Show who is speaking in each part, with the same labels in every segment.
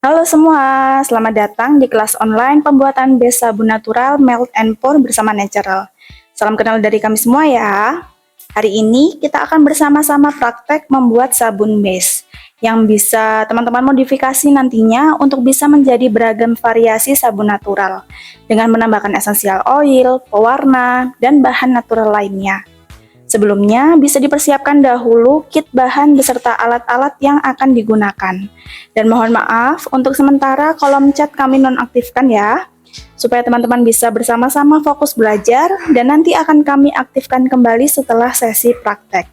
Speaker 1: Halo semua, selamat datang di kelas online pembuatan base sabun natural Melt and Pour bersama Natural. Salam kenal dari kami semua ya. Hari ini kita akan bersama-sama praktek membuat sabun base yang bisa teman-teman modifikasi nantinya untuk bisa menjadi beragam variasi sabun natural dengan menambahkan essential oil, pewarna, dan bahan natural lainnya. Sebelumnya, bisa dipersiapkan dahulu kit bahan beserta alat-alat yang akan digunakan. Dan mohon maaf, untuk sementara kolom chat kami nonaktifkan ya, supaya teman-teman bisa bersama-sama fokus belajar, dan nanti akan kami aktifkan kembali setelah sesi praktek.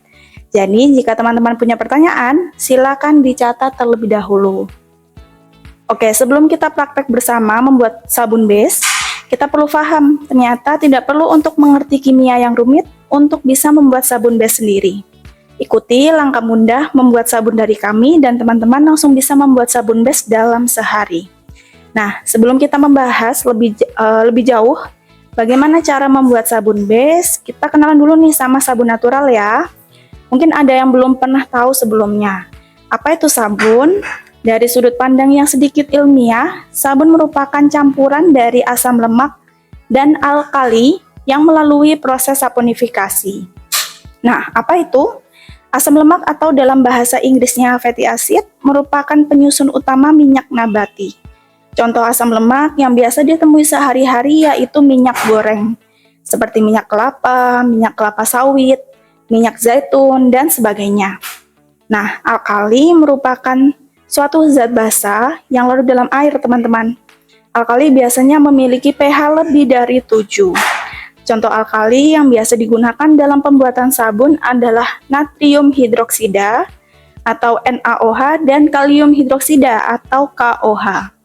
Speaker 1: Jadi, jika teman-teman punya pertanyaan, silakan dicatat terlebih dahulu. Oke, sebelum kita praktek bersama membuat sabun base, kita perlu paham, ternyata tidak perlu untuk mengerti kimia yang rumit untuk bisa membuat sabun base sendiri. Ikuti langkah mudah membuat sabun dari kami dan teman-teman langsung bisa membuat sabun base dalam sehari. Nah, sebelum kita membahas lebih jauh bagaimana cara membuat sabun base, kita kenalan dulu nih sama sabun natural ya. Mungkin ada yang belum pernah tahu sebelumnya. Apa itu sabun? Dari sudut pandang yang sedikit ilmiah, sabun merupakan campuran dari asam lemak dan alkali yang melalui proses saponifikasi. Nah, apa itu? Asam lemak atau dalam bahasa Inggrisnya fatty acid merupakan penyusun utama minyak nabati. Contoh asam lemak yang biasa ditemui sehari-hari yaitu minyak goreng, seperti minyak kelapa sawit, minyak zaitun, dan sebagainya. Nah, alkali merupakan suatu zat basa yang larut dalam air, teman-teman. Alkali biasanya memiliki pH lebih dari 7. Contoh alkali yang biasa digunakan dalam pembuatan sabun adalah natrium hidroksida atau NaOH dan kalium hidroksida atau KOH.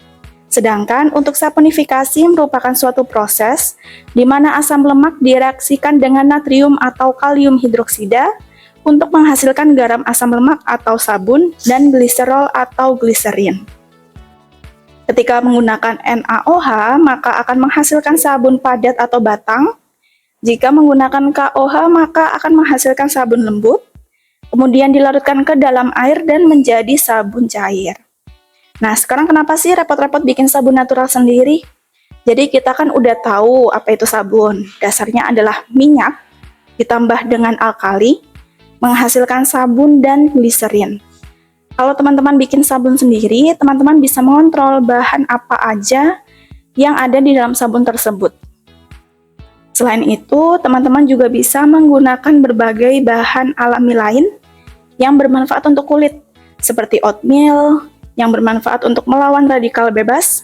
Speaker 1: Sedangkan untuk saponifikasi merupakan suatu proses di mana asam lemak direaksikan dengan natrium atau kalium hidroksida untuk menghasilkan garam asam lemak atau sabun dan gliserol atau gliserin. Ketika menggunakan NaOH, maka akan menghasilkan sabun padat atau batang. Jika menggunakan KOH, maka akan menghasilkan sabun lembut, kemudian dilarutkan ke dalam air dan menjadi sabun cair. Nah, sekarang kenapa sih repot-repot bikin sabun natural sendiri? Jadi kita kan udah tahu apa itu sabun. Dasarnya adalah minyak ditambah dengan alkali, menghasilkan sabun dan gliserin. Kalau teman-teman bikin sabun sendiri, teman-teman bisa mengontrol bahan apa aja yang ada di dalam sabun tersebut. Selain itu, teman-teman juga bisa menggunakan berbagai bahan alami lain yang bermanfaat untuk kulit, seperti oatmeal, yang bermanfaat untuk melawan radikal bebas,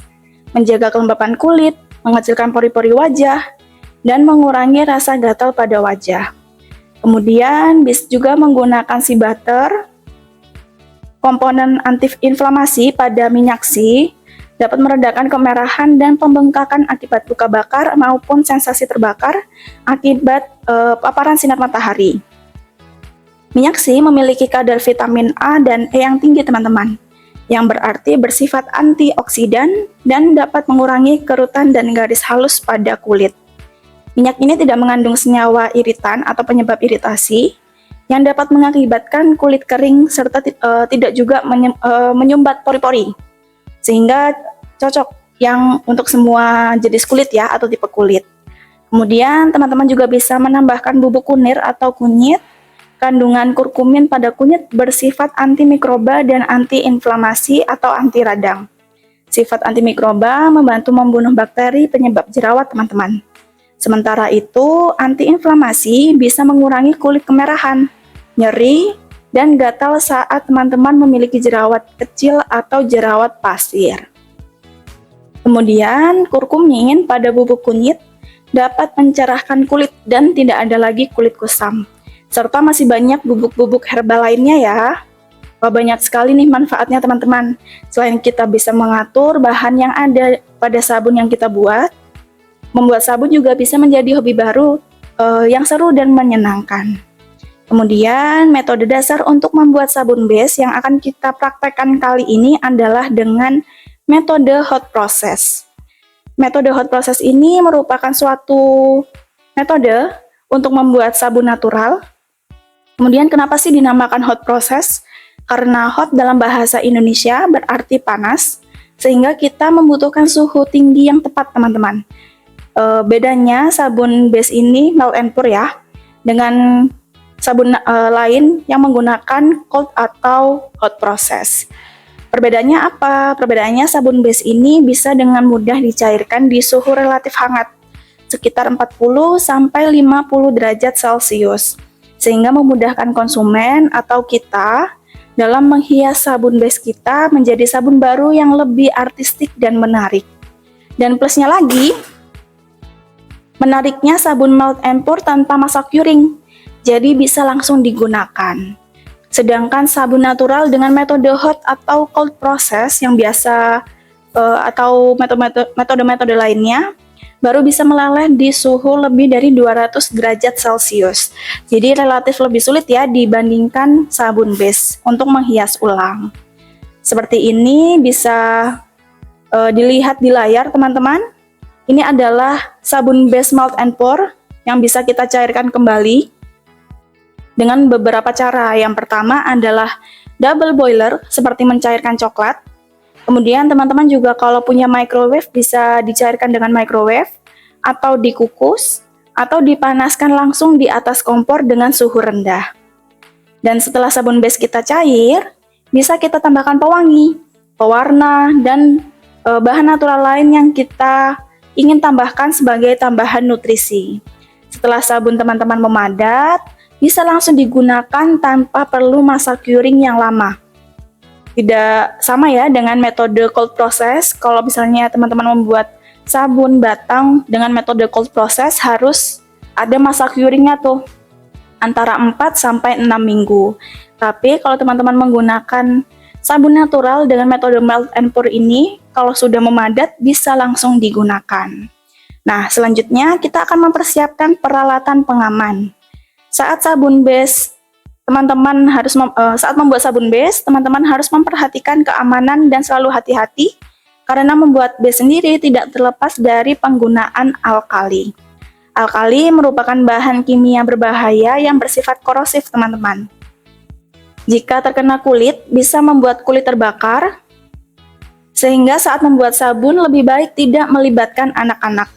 Speaker 1: menjaga kelembapan kulit, mengecilkan pori-pori wajah, dan mengurangi rasa gatal pada wajah. Kemudian bisa juga menggunakan sea butter, komponen anti-inflamasi pada minyak sea, dapat meredakan kemerahan dan pembengkakan akibat luka bakar maupun sensasi terbakar akibat paparan sinar matahari. Minyak sea memiliki kadar vitamin A dan E yang tinggi, teman-teman, yang berarti bersifat antioksidan dan dapat mengurangi kerutan dan garis halus pada kulit. Minyak ini tidak mengandung senyawa iritan atau penyebab iritasi yang dapat mengakibatkan kulit kering serta tidak juga menyumbat pori-pori, sehingga cocok yang untuk semua jenis kulit ya atau tipe kulit. Kemudian teman-teman juga bisa menambahkan bubuk kunir atau kunyit. Kandungan kurkumin pada kunyit bersifat antimikroba dan antiinflamasi atau anti radang. Sifat antimikroba membantu membunuh bakteri penyebab jerawat, teman-teman. Sementara itu, antiinflamasi bisa mengurangi kulit kemerahan, nyeri, dan gatal saat teman-teman memiliki jerawat kecil atau jerawat pasir. Kemudian, kurkumin pada bubuk kunyit dapat mencerahkan kulit dan tidak ada lagi kulit kusam. Serta masih banyak bubuk-bubuk herbal lainnya ya. Wah, banyak sekali nih manfaatnya, teman-teman. Selain kita bisa mengatur bahan yang ada pada sabun yang kita buat, membuat sabun juga bisa menjadi hobi baru yang seru dan menyenangkan. Kemudian, metode dasar untuk membuat sabun base yang akan kita praktekkan kali ini adalah dengan metode hot process. Metode hot process ini merupakan suatu metode untuk membuat sabun natural. Kemudian kenapa sih dinamakan hot process? Karena hot dalam bahasa Indonesia berarti panas, sehingga kita membutuhkan suhu tinggi yang tepat, teman-teman. Bedanya sabun base ini melt and pour ya, dengan sabun lain yang menggunakan cold atau hot process. Perbedaannya apa? Perbedaannya sabun base ini bisa dengan mudah dicairkan di suhu relatif hangat, sekitar 40 sampai 50 derajat Celcius, sehingga memudahkan konsumen atau kita dalam menghias sabun base kita menjadi sabun baru yang lebih artistik dan menarik. Dan plusnya lagi, menariknya sabun melt and pour tanpa masa curing, jadi bisa langsung digunakan. Sedangkan sabun natural dengan metode hot atau cold process yang biasa atau metode-metode lainnya baru bisa meleleh di suhu lebih dari 200 derajat Celcius. Jadi relatif lebih sulit ya dibandingkan sabun base untuk menghias ulang. Seperti ini bisa dilihat di layar, teman-teman. Ini adalah sabun base melt and pour yang bisa kita cairkan kembali dengan beberapa cara. Yang pertama adalah double boiler, seperti mencairkan coklat. Kemudian teman-teman juga kalau punya microwave bisa dicairkan dengan microwave, atau dikukus, atau dipanaskan langsung di atas kompor dengan suhu rendah. Dan setelah sabun base kita cair, bisa kita tambahkan pewangi, pewarna, dan bahan natural lain yang kita ingin tambahkan sebagai tambahan nutrisi. Setelah sabun teman-teman memadat, bisa langsung digunakan tanpa perlu masa curing yang lama. Tidak sama ya dengan metode cold process. Kalau misalnya teman-teman membuat sabun batang dengan metode cold process, harus ada masa curingnya tuh, antara 4 sampai 6 minggu. Tapi kalau teman-teman menggunakan sabun natural dengan metode melt and pour ini, kalau sudah memadat bisa langsung digunakan. Nah, selanjutnya kita akan mempersiapkan peralatan pengaman. Saat sabun base, teman-teman harus saat membuat sabun base, teman-teman harus memperhatikan keamanan dan selalu hati-hati karena membuat base sendiri tidak terlepas dari penggunaan alkali. Alkali merupakan bahan kimia berbahaya yang bersifat korosif, teman-teman. Jika terkena kulit, bisa membuat kulit terbakar, sehingga saat membuat sabun lebih baik tidak melibatkan anak-anak.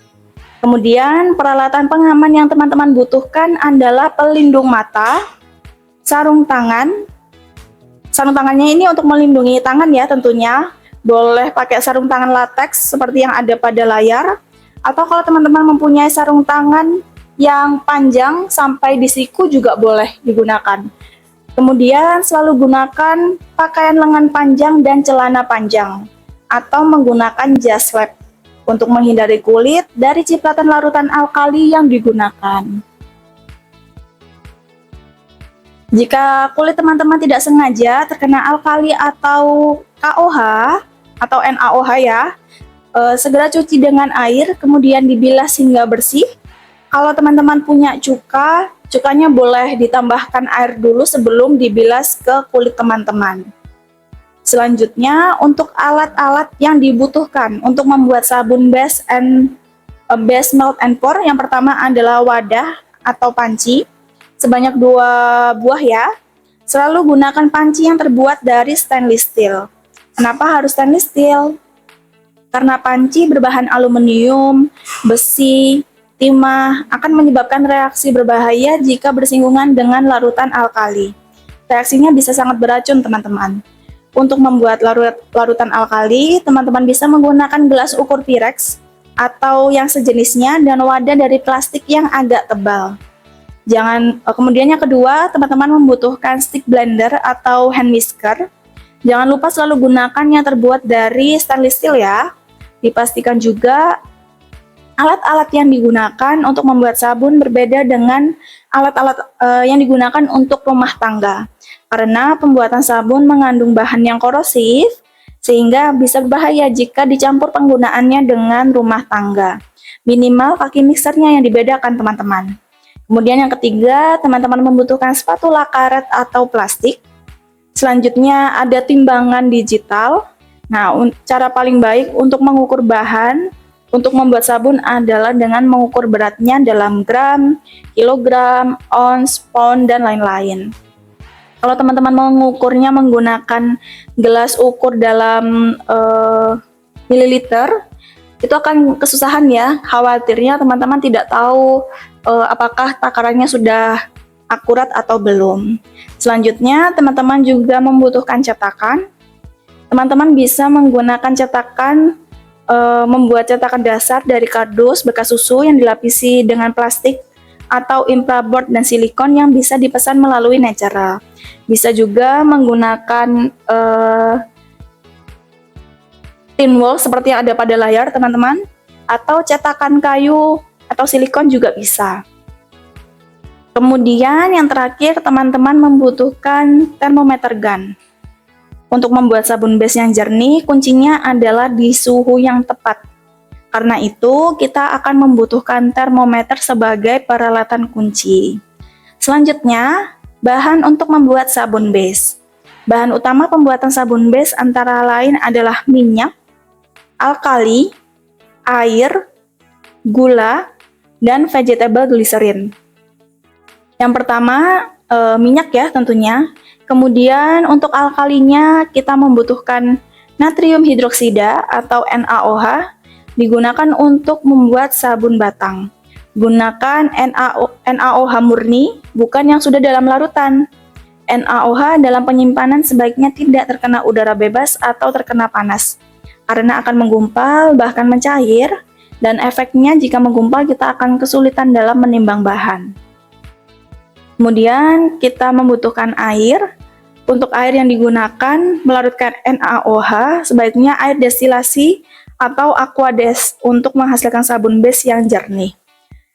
Speaker 1: Kemudian, peralatan pengaman yang teman-teman butuhkan adalah pelindung mata, sarung tangan. Sarung tangannya ini untuk melindungi tangan ya tentunya. Boleh pakai sarung tangan latex seperti yang ada pada layar, atau kalau teman-teman mempunyai sarung tangan yang panjang sampai di siku juga boleh digunakan. Kemudian selalu gunakan pakaian lengan panjang dan celana panjang, atau menggunakan jas lab untuk menghindari kulit dari cipratan larutan alkali yang digunakan. Jika kulit teman-teman tidak sengaja terkena alkali atau KOH atau NaOH ya, segera cuci dengan air, kemudian dibilas hingga bersih. Kalau teman-teman punya cukanya boleh ditambahkan air dulu sebelum dibilas ke kulit teman-teman. Selanjutnya, untuk alat-alat yang dibutuhkan untuk membuat sabun base melt and pour, yang pertama adalah wadah atau panci, sebanyak 2 buah ya. Selalu gunakan panci yang terbuat dari stainless steel. Kenapa harus stainless steel? Karena panci berbahan aluminium, besi, timah akan menyebabkan reaksi berbahaya jika bersinggungan dengan larutan alkali. Reaksinya bisa sangat beracun, teman-teman. Untuk membuat larutan alkali, teman-teman bisa menggunakan gelas ukur Pyrex atau yang sejenisnya dan wadah dari plastik yang agak tebal. Kemudian yang kedua, teman-teman membutuhkan stick blender atau hand whisker. Jangan lupa selalu gunakan yang terbuat dari stainless steel ya. Dipastikan juga alat-alat yang digunakan untuk membuat sabun berbeda dengan alat-alat yang digunakan untuk rumah tangga. Karena pembuatan sabun mengandung bahan yang korosif, sehingga bisa berbahaya jika dicampur penggunaannya dengan rumah tangga. Minimal kaki mixernya yang dibedakan, teman-teman. Kemudian yang ketiga, teman-teman membutuhkan spatula karet atau plastik. Selanjutnya ada timbangan digital. Nah, cara paling baik untuk mengukur bahan untuk membuat sabun adalah dengan mengukur beratnya dalam gram, kilogram, ons, pound, dan lain-lain. Kalau teman-teman mau mengukurnya menggunakan gelas ukur dalam mililiter, itu akan kesusahan ya. Khawatirnya teman-teman tidak tahu apakah takarannya sudah akurat atau belum. Selanjutnya, teman-teman juga membutuhkan cetakan. Teman-teman bisa menggunakan cetakan, membuat cetakan dasar dari kardus bekas susu yang dilapisi dengan plastik atau infraboard dan silikon yang bisa dipesan melalui Natural. Bisa juga menggunakan thin wall seperti yang ada pada layar teman-teman, atau cetakan kayu atau silikon juga bisa. Kemudian yang terakhir, teman-teman membutuhkan thermometer gun. Untuk membuat sabun base yang jernih, kuncinya adalah di suhu yang tepat. Karena itu, kita akan membutuhkan termometer sebagai peralatan kunci. Selanjutnya, bahan untuk membuat sabun base. Bahan utama pembuatan sabun base antara lain adalah minyak, alkali, air, gula, dan vegetable glycerin. Yang pertama, minyak ya tentunya. Kemudian untuk alkalinya kita membutuhkan natrium hidroksida atau NaOH, digunakan untuk membuat sabun batang. Gunakan NaOH murni, bukan yang sudah dalam larutan. NaOH dalam penyimpanan sebaiknya tidak terkena udara bebas atau terkena panas, karena akan menggumpal bahkan mencair, dan efeknya jika menggumpal kita akan kesulitan dalam menimbang bahan. Kemudian kita membutuhkan air. Untuk air yang digunakan melarutkan NaOH sebaiknya air destilasi atau aquades untuk menghasilkan sabun base yang jernih.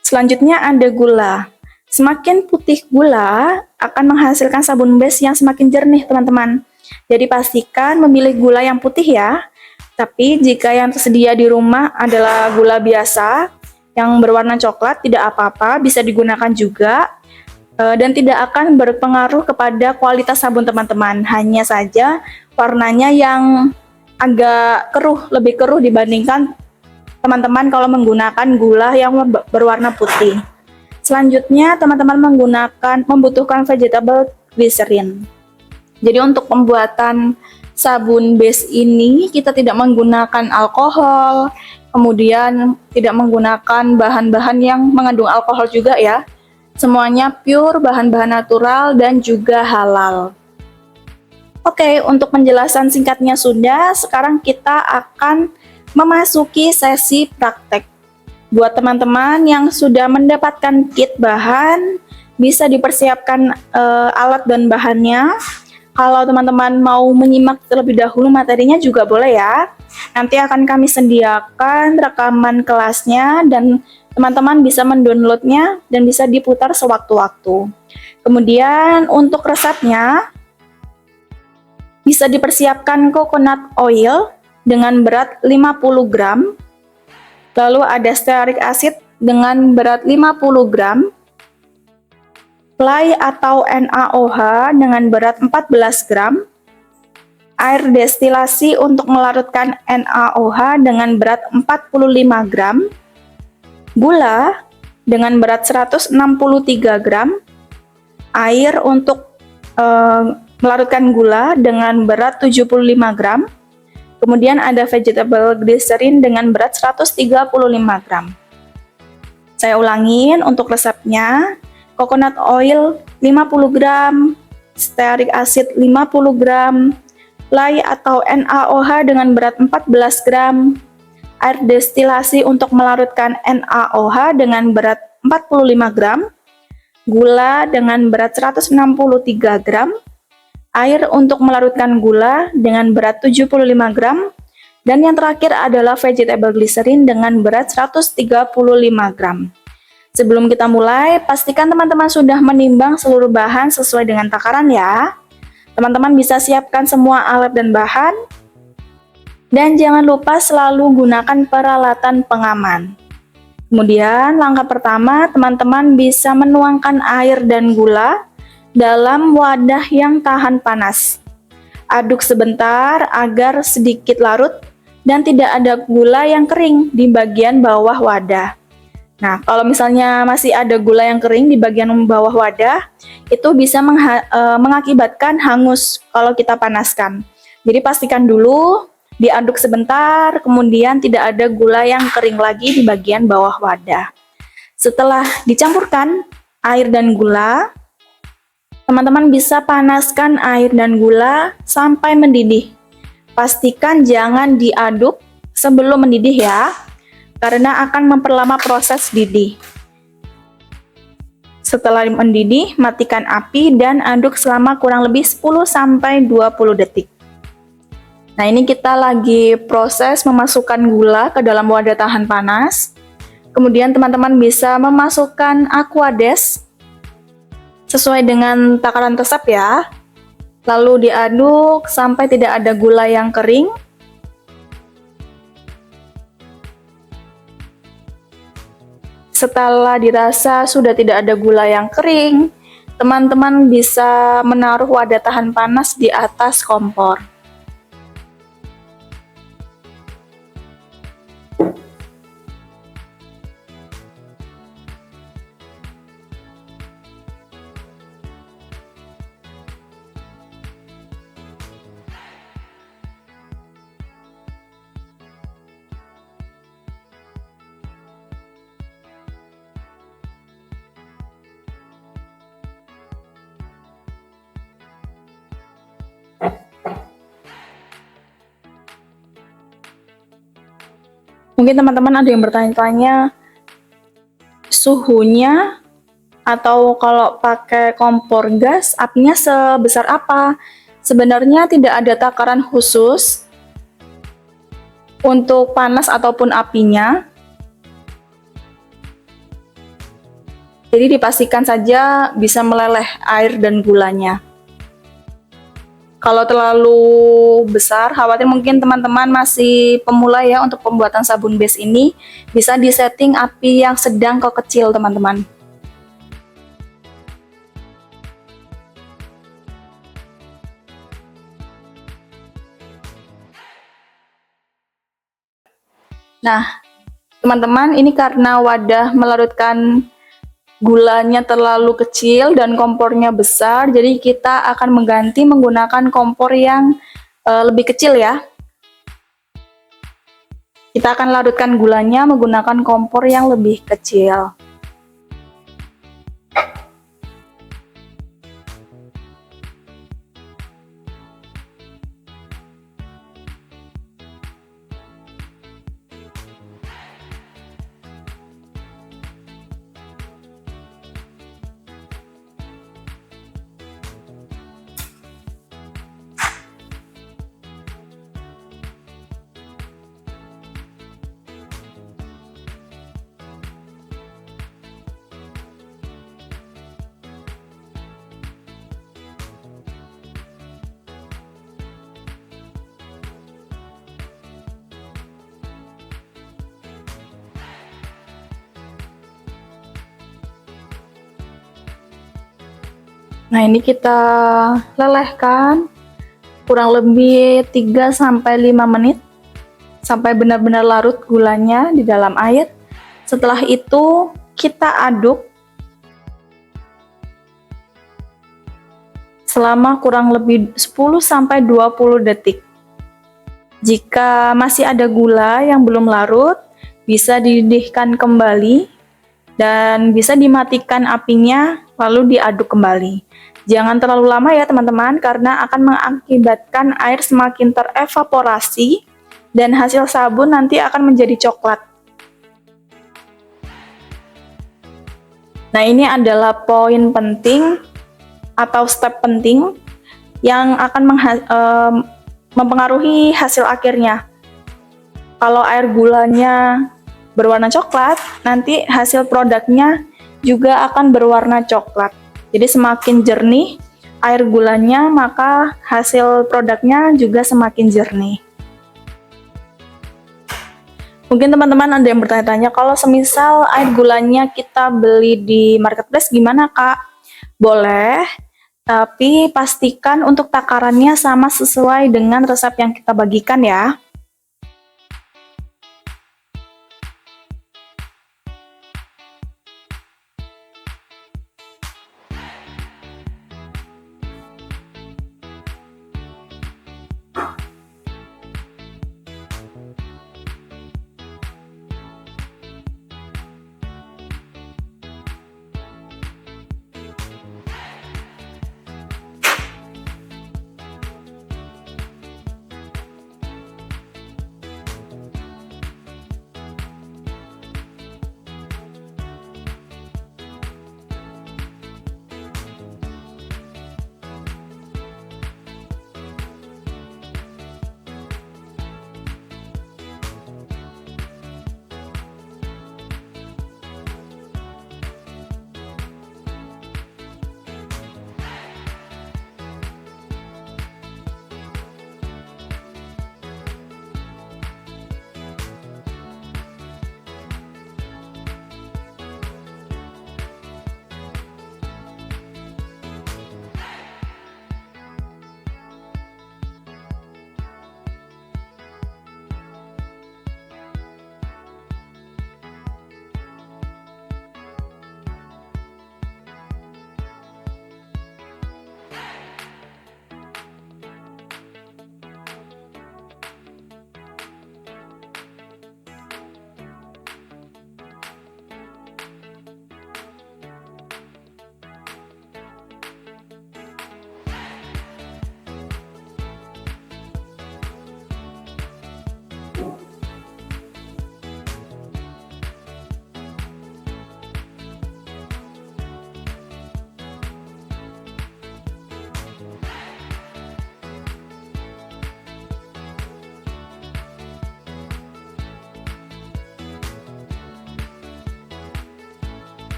Speaker 1: Selanjutnya ada gula. Semakin putih gula akan menghasilkan sabun base yang semakin jernih teman-teman. Jadi pastikan memilih gula yang putih ya. Tapi jika yang tersedia di rumah adalah gula biasa yang berwarna coklat, tidak apa-apa, bisa digunakan juga. Dan tidak akan berpengaruh kepada kualitas sabun teman-teman. Hanya saja warnanya yang agak keruh, lebih keruh dibandingkan teman-teman kalau menggunakan gula yang berwarna putih. Selanjutnya teman-teman membutuhkan vegetable glycerin. Jadi untuk pembuatan sabun base ini kita tidak menggunakan alkohol, kemudian tidak menggunakan bahan-bahan yang mengandung alkohol juga ya. Semuanya pure, bahan-bahan natural, dan juga halal. Oke, untuk penjelasan singkatnya sudah, sekarang kita akan memasuki sesi praktek. Buat teman-teman yang sudah mendapatkan kit bahan, bisa dipersiapkan alat dan bahannya. Kalau teman-teman mau menyimak terlebih dahulu materinya juga boleh ya. Nanti akan kami sediakan rekaman kelasnya dan teman-teman bisa mendownloadnya dan bisa diputar sewaktu-waktu. Kemudian untuk resepnya bisa dipersiapkan coconut oil dengan berat 50 gram. Lalu ada stearic acid dengan berat 50 gram. Fly atau NaOH dengan berat 14 gram. Air destilasi untuk melarutkan NaOH dengan berat 45 gram. Gula dengan berat 163 gram, air untuk melarutkan gula dengan berat 75 gram, kemudian ada vegetable glycerin dengan berat 135 gram. Saya ulangin untuk resepnya, coconut oil 50 gram, stearic acid 50 gram, fly atau NaOH dengan berat 14 gram, air destilasi untuk melarutkan NaOH dengan berat 45 gram, gula dengan berat 163 gram, air untuk melarutkan gula dengan berat 75 gram, dan yang terakhir adalah vegetable glycerin dengan berat 135 gram. Sebelum kita mulai, pastikan teman-teman sudah menimbang seluruh bahan sesuai dengan takaran ya. Teman-teman bisa siapkan semua alat dan bahan. Dan jangan lupa selalu gunakan peralatan pengaman. Kemudian langkah pertama, teman-teman bisa menuangkan air dan gula dalam wadah yang tahan panas. Aduk sebentar agar sedikit larut dan tidak ada gula yang kering di bagian bawah wadah. Nah, kalau misalnya masih ada gula yang kering di bagian bawah wadah, itu bisa mengakibatkan hangus kalau kita panaskan. Jadi pastikan dulu diaduk sebentar, kemudian tidak ada gula yang kering lagi di bagian bawah wadah. Setelah dicampurkan air dan gula, teman-teman bisa panaskan air dan gula sampai mendidih. Pastikan jangan diaduk sebelum mendidih ya, karena akan memperlama proses didih. Setelah mendidih, matikan api dan aduk selama kurang lebih 10-20 detik. Nah, ini kita lagi proses memasukkan gula ke dalam wadah tahan panas. Kemudian teman-teman bisa memasukkan Aquades sesuai dengan takaran resep ya. Lalu diaduk sampai tidak ada gula yang kering. Setelah dirasa sudah tidak ada gula yang kering, teman-teman bisa menaruh wadah tahan panas di atas kompor. Mungkin teman-teman ada yang bertanya-tanya suhunya atau kalau pakai kompor gas apinya sebesar apa? Sebenarnya tidak ada takaran khusus untuk panas ataupun apinya. Jadi dipastikan saja bisa meleleh air dan gulanya. Kalau terlalu besar, khawatir mungkin teman-teman masih pemula ya untuk pembuatan sabun base ini, bisa disetting api yang sedang ke kecil teman-teman. Nah, teman-teman, ini karena wadah melarutkan gulanya terlalu kecil dan kompornya besar, jadi kita akan mengganti menggunakan kompor yang lebih kecil ya. Kita akan larutkan gulanya menggunakan kompor yang lebih kecil. Nah, ini kita lelehkan kurang lebih 3-5 menit sampai benar-benar larut gulanya di dalam air. Setelah itu kita aduk selama kurang lebih 10-20 detik. Jika masih ada gula yang belum larut, bisa dididihkan kembali dan bisa dimatikan apinya lalu diaduk kembali. Jangan terlalu lama ya teman-teman, karena akan mengakibatkan air semakin terevaporasi dan hasil sabun nanti akan menjadi coklat. Nah, ini adalah poin penting atau step penting yang akan mempengaruhi hasil akhirnya. Kalau air gulanya berwarna coklat, nanti hasil produknya juga akan berwarna coklat. Jadi semakin jernih air gulanya, maka hasil produknya juga semakin jernih. Mungkin teman-teman ada yang bertanya-tanya, kalau semisal air gulanya kita beli di marketplace gimana kak? Boleh, tapi pastikan untuk takarannya sama sesuai dengan resep yang kita bagikan ya.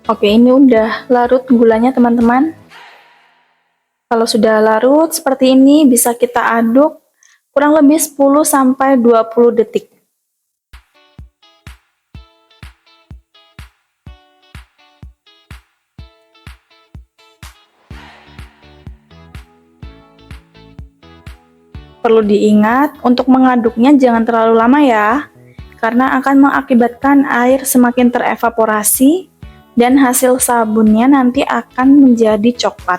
Speaker 1: Oke, ini udah larut gulanya teman-teman. Kalau sudah larut seperti ini, bisa kita aduk kurang lebih 10-20 detik. Perlu diingat, untuk mengaduknya jangan terlalu lama ya, karena akan mengakibatkan air semakin terevaporasi dan hasil sabunnya nanti akan menjadi coklat.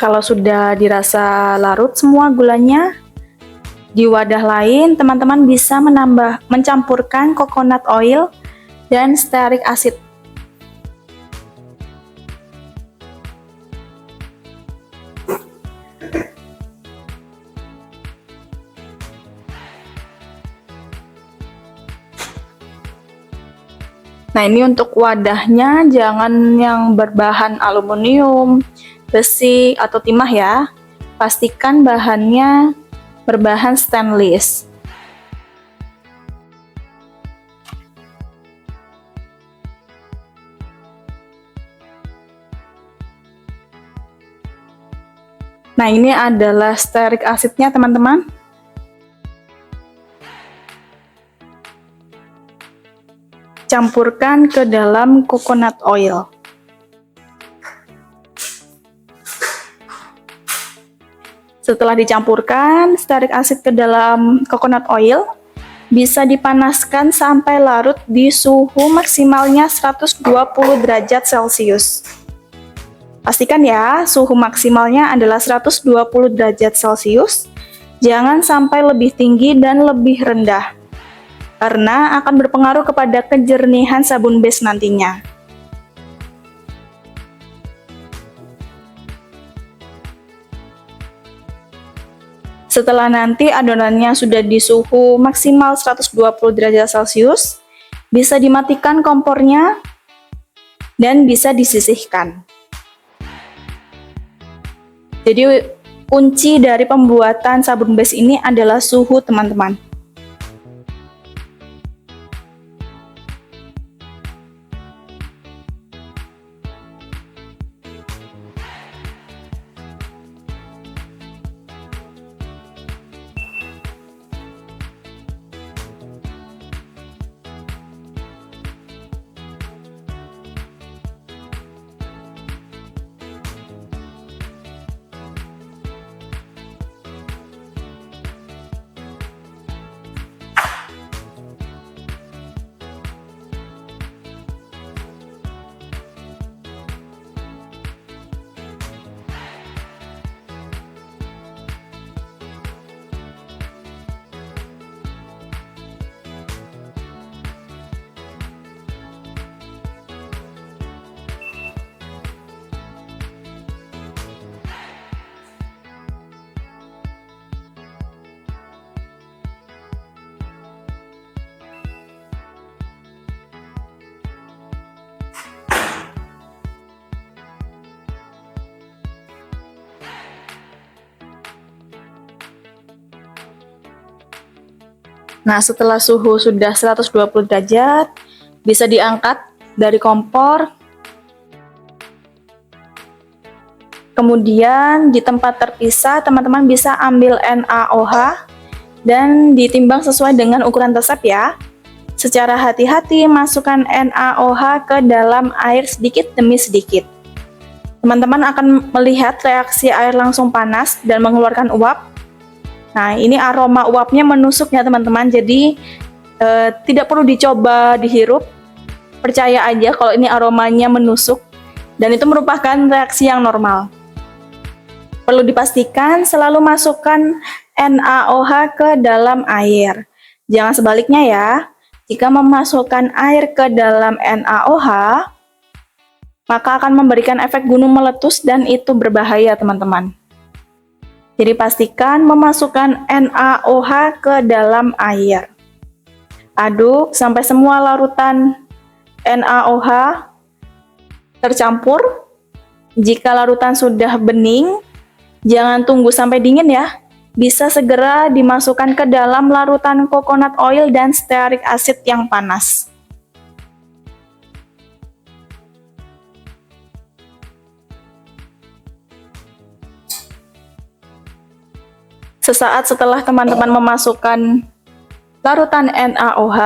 Speaker 1: Kalau sudah dirasa larut semua gulanya, di wadah lain teman-teman bisa mencampurkan coconut oil dan stearic acid. Nah, ini untuk wadahnya jangan yang berbahan aluminium, besi, atau timah ya. Pastikan bahannya berbahan stainless. Nah, ini adalah stearic acidnya teman-teman. Campurkan ke dalam coconut oil. Setelah dicampurkan stearic acid ke dalam coconut oil, bisa dipanaskan sampai larut di suhu maksimalnya 120 derajat Celcius. Pastikan ya, suhu maksimalnya adalah 120 derajat Celcius. Jangan sampai lebih tinggi dan lebih rendah, karena akan berpengaruh kepada kejernihan sabun base nantinya. Setelah nanti adonannya sudah di suhu maksimal 120 derajat Celcius, bisa dimatikan kompornya dan bisa disisihkan. Jadi kunci dari pembuatan sabun base ini adalah suhu teman-teman. Nah, setelah suhu sudah 120 derajat, bisa diangkat dari kompor. Kemudian di tempat terpisah, teman-teman bisa ambil NaOH dan ditimbang sesuai dengan ukuran resep ya. Secara hati-hati masukkan NaOH ke dalam air sedikit demi sedikit. Teman-teman akan melihat reaksi air langsung panas dan mengeluarkan uap. Nah, ini aroma uapnya menusuk ya teman-teman, jadi tidak perlu dicoba dihirup, percaya aja kalau ini aromanya menusuk, dan itu merupakan reaksi yang normal. Perlu dipastikan selalu masukkan NaOH ke dalam air, jangan sebaliknya ya. Jika memasukkan air ke dalam NaOH, maka akan memberikan efek gunung meletus dan itu berbahaya teman-teman. Jadi pastikan memasukkan NaOH ke dalam air. Aduk sampai semua larutan NaOH tercampur. Jika larutan sudah bening Jangan tunggu sampai dingin ya. Bisa segera dimasukkan ke dalam larutan coconut oil dan stearic acid yang panas. Sesaat setelah teman-teman memasukkan larutan NaOH,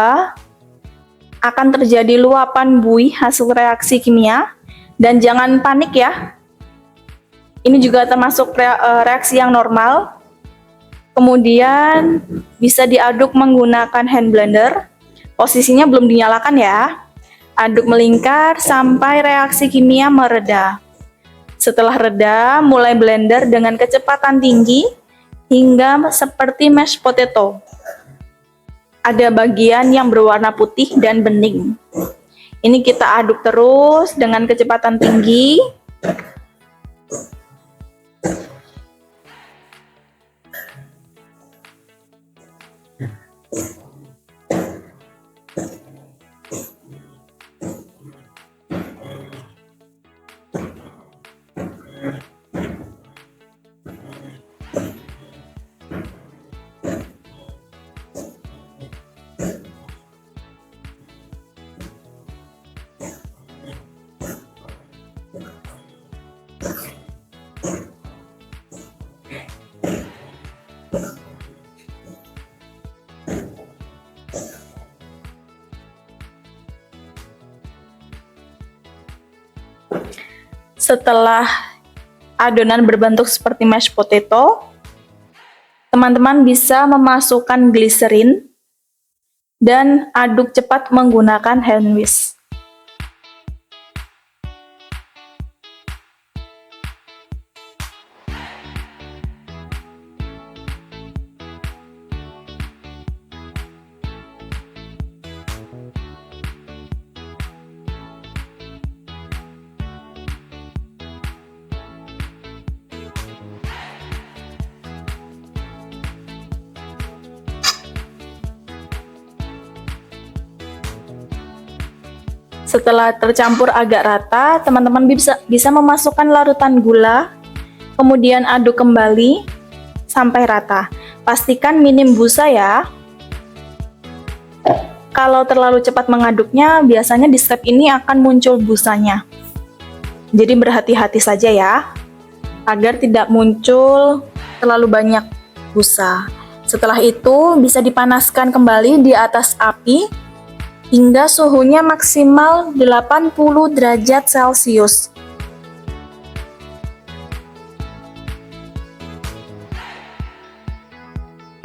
Speaker 1: akan terjadi luapan buih hasil reaksi kimia, dan jangan panik ya. Ini juga termasuk reaksi yang normal. Kemudian bisa diaduk menggunakan hand blender. Posisinya belum dinyalakan ya. Aduk melingkar sampai reaksi kimia mereda. Setelah reda, mulai blender dengan kecepatan tinggi hingga seperti mashed potato. Ada bagian yang berwarna putih dan bening. Ini kita aduk terus dengan kecepatan tinggi. Setelah adonan berbentuk seperti mashed potato, teman-teman bisa memasukkan gliserin dan aduk cepat menggunakan hand whisk. Setelah tercampur agak rata, teman-teman bisa memasukkan larutan gula, kemudian aduk kembali sampai rata. Pastikan minim busa ya. Kalau terlalu cepat mengaduknya, biasanya di step ini akan muncul busanya. Jadi berhati-hati saja ya, agar tidak muncul terlalu banyak busa. Setelah itu bisa dipanaskan kembali di atas api hingga suhunya maksimal 80 derajat Celcius.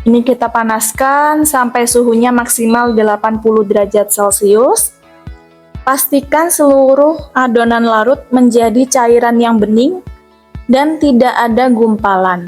Speaker 1: Ini kita panaskan sampai suhunya maksimal 80 derajat Celcius. Pastikan seluruh adonan larut menjadi cairan yang bening dan tidak ada gumpalan.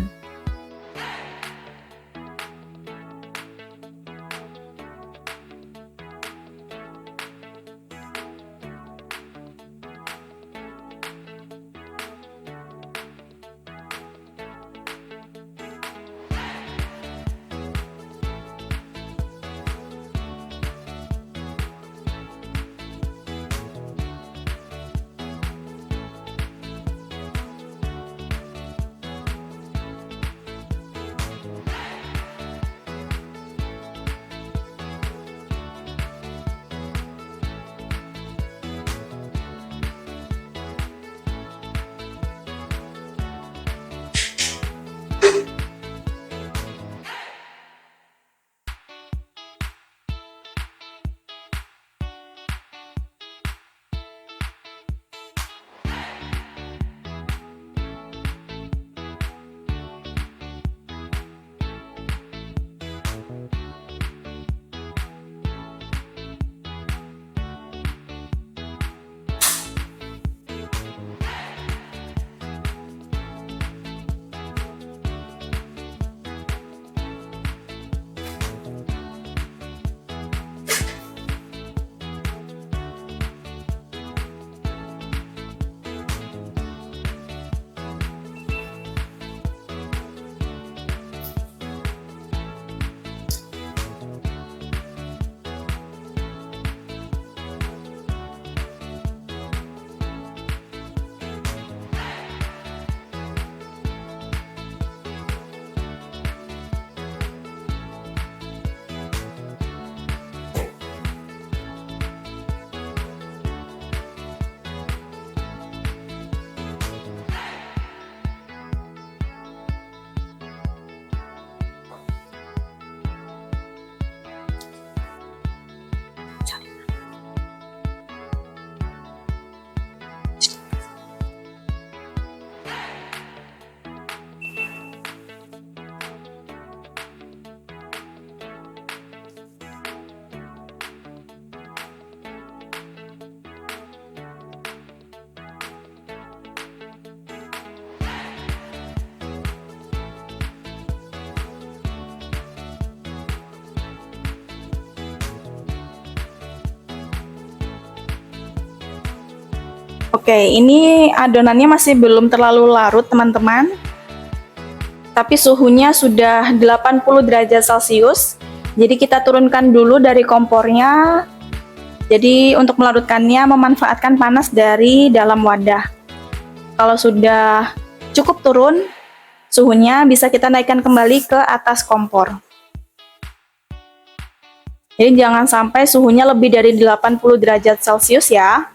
Speaker 1: Oke, ini adonannya masih belum terlalu larut teman-teman, tapi suhunya sudah 80 derajat Celcius. Jadi kita turunkan dulu dari kompornya. Jadi untuk melarutkannya memanfaatkan panas dari dalam wadah. Kalau sudah cukup turun suhunya, bisa kita naikkan kembali ke atas kompor. Jadi jangan sampai suhunya lebih dari 80 derajat Celcius ya.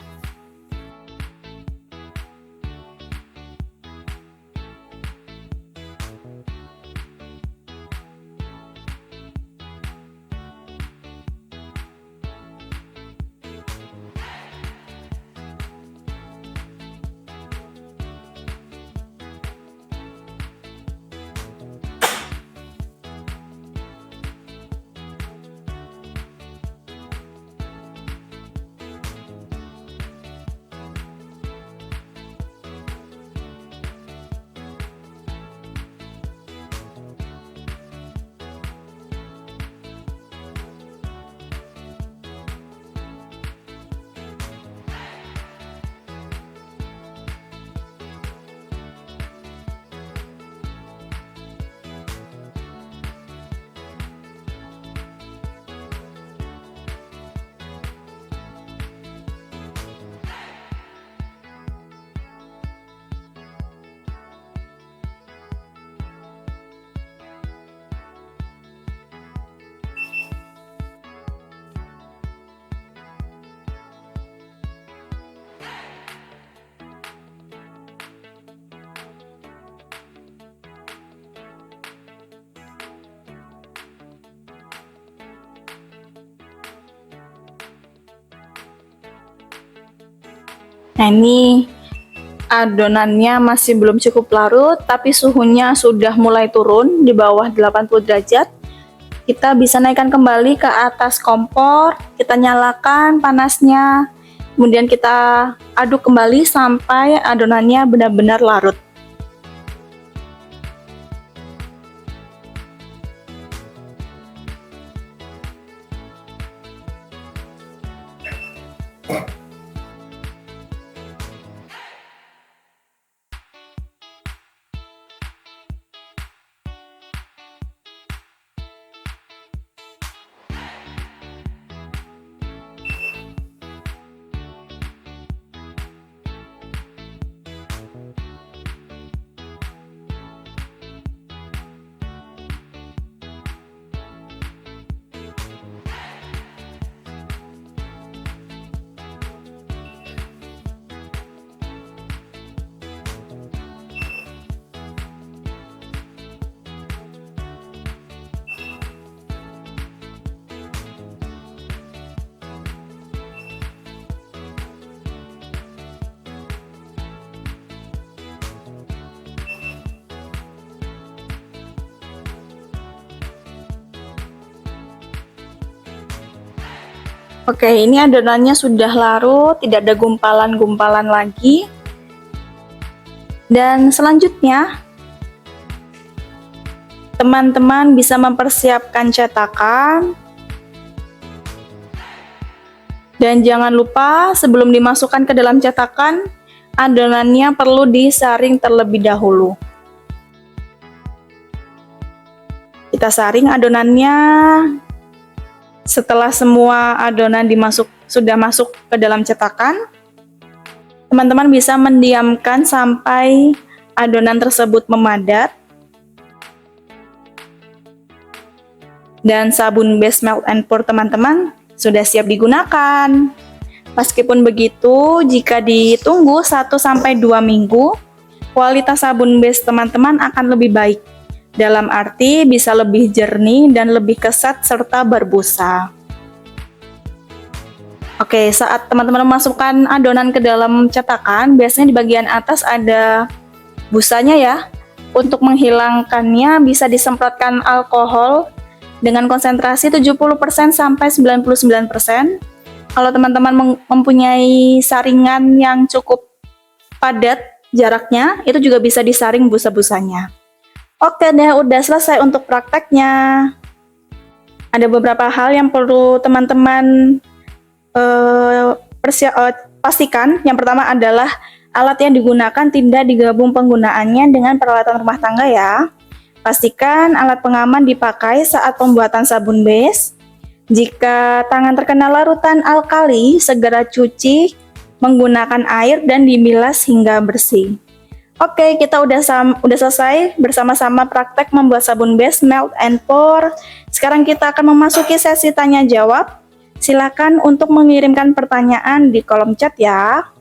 Speaker 1: Nah, ini adonannya masih belum cukup larut, tapi suhunya sudah mulai turun di bawah 80 derajat. Kita bisa naikkan kembali ke atas kompor, kita nyalakan panasnya, kemudian kita aduk kembali sampai adonannya benar-benar larut. Oke, ini adonannya sudah larut, tidak ada gumpalan-gumpalan lagi. Dan selanjutnya, teman-teman bisa mempersiapkan cetakan. Dan jangan lupa sebelum dimasukkan ke dalam cetakan, adonannya perlu disaring terlebih dahulu. Kita saring adonannya. Setelah semua adonan sudah masuk ke dalam cetakan, teman-teman bisa mendiamkan sampai adonan tersebut memadat. Dan sabun base melt and pour teman-teman sudah siap digunakan. Meskipun begitu, jika ditunggu 1-2 minggu, kualitas sabun base teman-teman akan lebih baik. Dalam arti bisa lebih jernih dan lebih kesat serta berbusa. Oke, saat teman-teman memasukkan adonan ke dalam cetakan, biasanya di bagian atas ada busanya ya. Untuk menghilangkannya bisa disemprotkan alkohol dengan konsentrasi 70% sampai 99%. Kalau teman-teman mempunyai saringan yang cukup padat jaraknya, itu juga bisa disaring busa-busanya. Oke deh, udah selesai untuk prakteknya. Ada beberapa hal yang perlu teman-teman pastikan yang pertama adalah alat yang digunakan tidak digabung penggunaannya dengan peralatan rumah tangga ya. Pastikan alat pengaman dipakai saat pembuatan sabun base. Jika tangan terkena larutan alkali, segera cuci menggunakan air dan dibilas hingga bersih. Oke, kita udah selesai bersama-sama praktek membuat sabun base Melt and Pour. Sekarang kita akan memasuki sesi tanya jawab. Silakan untuk mengirimkan pertanyaan di kolom chat ya.